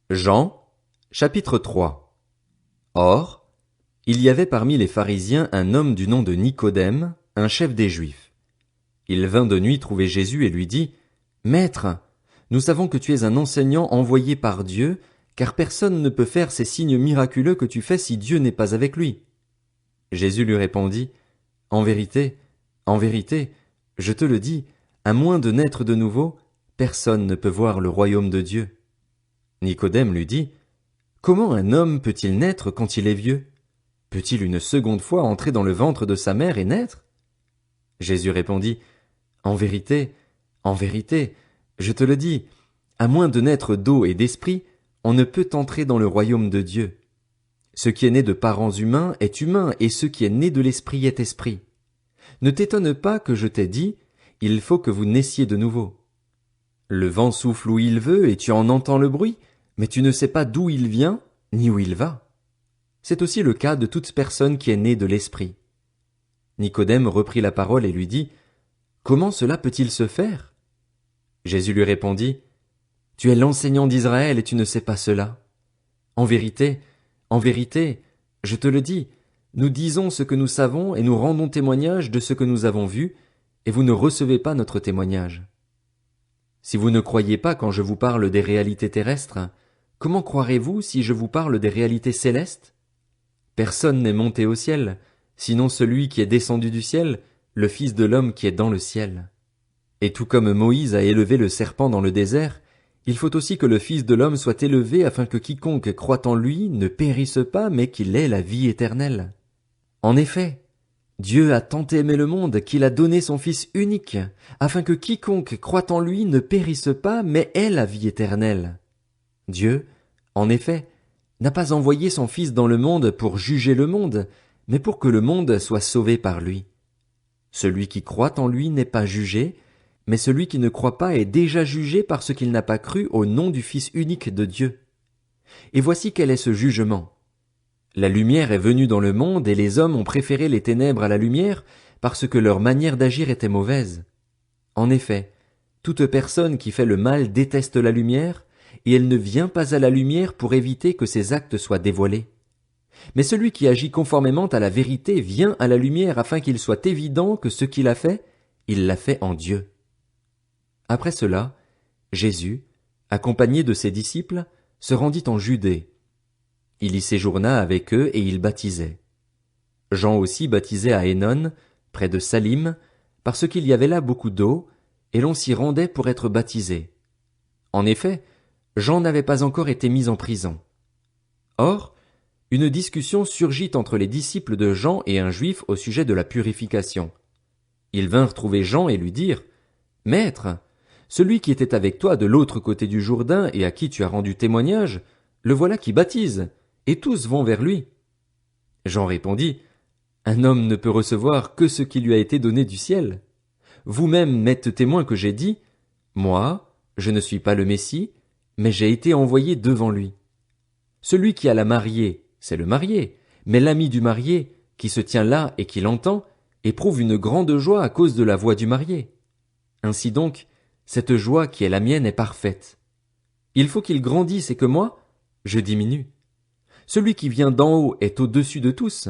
Jean, chapitre 3. Or, il y avait parmi les pharisiens un homme du nom de Nicodème, un chef des Juifs. Il vint de nuit trouver Jésus et lui dit, Maître, nous savons que tu es un enseignant envoyé par Dieu, car personne ne peut faire ces signes miraculeux que tu fais si Dieu n'est pas avec lui. Jésus lui répondit, en vérité, je te le dis, à moins de naître de nouveau, personne ne peut voir le royaume de Dieu. Nicodème lui dit, Comment un homme peut-il naître quand il est vieux? Peut-il une seconde fois entrer dans le ventre de sa mère et naître? Jésus répondit, En vérité, je te le dis, à moins de naître d'eau et d'esprit, on ne peut entrer dans le royaume de Dieu. Ce qui est né de parents humains est humain, et ce qui est né de l'esprit est esprit. Ne t'étonne pas que je t'ai dit, il faut que vous naissiez de nouveau. Le vent souffle où il veut, et tu en entends le bruit, mais tu ne sais pas d'où il vient, ni où il va. C'est aussi le cas de toute personne qui est née de l'esprit. Nicodème reprit la parole et lui dit, Comment cela peut-il se faire? Jésus lui répondit, Tu es l'enseignant d'Israël et tu ne sais pas cela. En vérité, je te le dis, nous disons ce que nous savons et nous rendons témoignage de ce que nous avons vu, et vous ne recevez pas notre témoignage. Si vous ne croyez pas quand je vous parle des réalités terrestres, comment croirez-vous si je vous parle des réalités célestes? Personne n'est monté au ciel, sinon celui qui est descendu du ciel, le Fils de l'homme qui est dans le ciel. Et tout comme Moïse a élevé le serpent dans le désert, il faut aussi que le Fils de l'homme soit élevé afin que quiconque croit en lui ne périsse pas, mais qu'il ait la vie éternelle. En effet, Dieu a tant aimé le monde qu'il a donné son Fils unique, afin que quiconque croit en lui ne périsse pas, mais ait la vie éternelle. Dieu, en effet, n'a pas envoyé son Fils dans le monde pour juger le monde, mais pour que le monde soit sauvé par lui. Celui qui croit en lui n'est pas jugé, mais celui qui ne croit pas est déjà jugé parce qu'il n'a pas cru au nom du Fils unique de Dieu. Et voici quel est ce jugement. La lumière est venue dans le monde et les hommes ont préféré les ténèbres à la lumière parce que leur manière d'agir était mauvaise. En effet, toute personne qui fait le mal déteste la lumière et elle ne vient pas à la lumière pour éviter que ses actes soient dévoilés. Mais celui qui agit conformément à la vérité vient à la lumière afin qu'il soit évident que ce qu'il a fait, il l'a fait en Dieu. Après cela, Jésus, accompagné de ses disciples, se rendit en Judée. Il y séjourna avec eux et il baptisait. Jean aussi baptisait à Hénon, près de Salim, parce qu'il y avait là beaucoup d'eau, et l'on s'y rendait pour être baptisé. En effet, Jean n'avait pas encore été mis en prison. Or, une discussion surgit entre les disciples de Jean et un juif au sujet de la purification. Ils vinrent trouver Jean et lui dirent, Maître, celui qui était avec toi de l'autre côté du Jourdain et à qui tu as rendu témoignage, le voilà qui baptise, et tous vont vers lui. Jean répondit, Un homme ne peut recevoir que ce qui lui a été donné du ciel. Vous-même m'êtes témoin que j'ai dit, Moi, je ne suis pas le Messie, mais j'ai été envoyé devant lui. Celui qui a la mariée, c'est le marié, mais l'ami du marié, qui se tient là et qui l'entend, éprouve une grande joie à cause de la voix du marié. Ainsi donc, cette joie qui est la mienne est parfaite. Il faut qu'il grandisse et que moi, je diminue. Celui qui vient d'en haut est au-dessus de tous.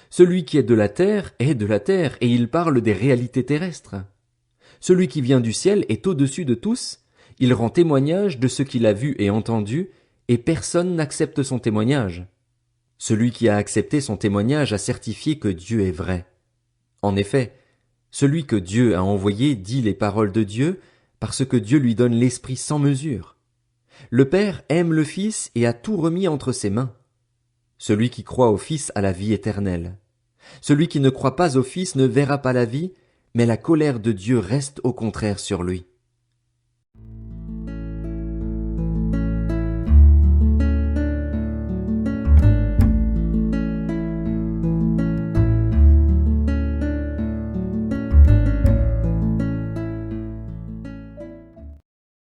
Celui qui est de la terre est de la terre, et il parle des réalités terrestres. Celui qui vient du ciel est au-dessus de tous, il rend témoignage de ce qu'il a vu et entendu, et personne n'accepte son témoignage. Celui qui a accepté son témoignage a certifié que Dieu est vrai. En effet, celui que Dieu a envoyé dit les paroles de Dieu, parce que Dieu lui donne l'Esprit sans mesure. Le Père aime le Fils et a tout remis entre ses mains. Celui qui croit au Fils a la vie éternelle. Celui qui ne croit pas au Fils ne verra pas la vie, mais la colère de Dieu reste au contraire sur lui.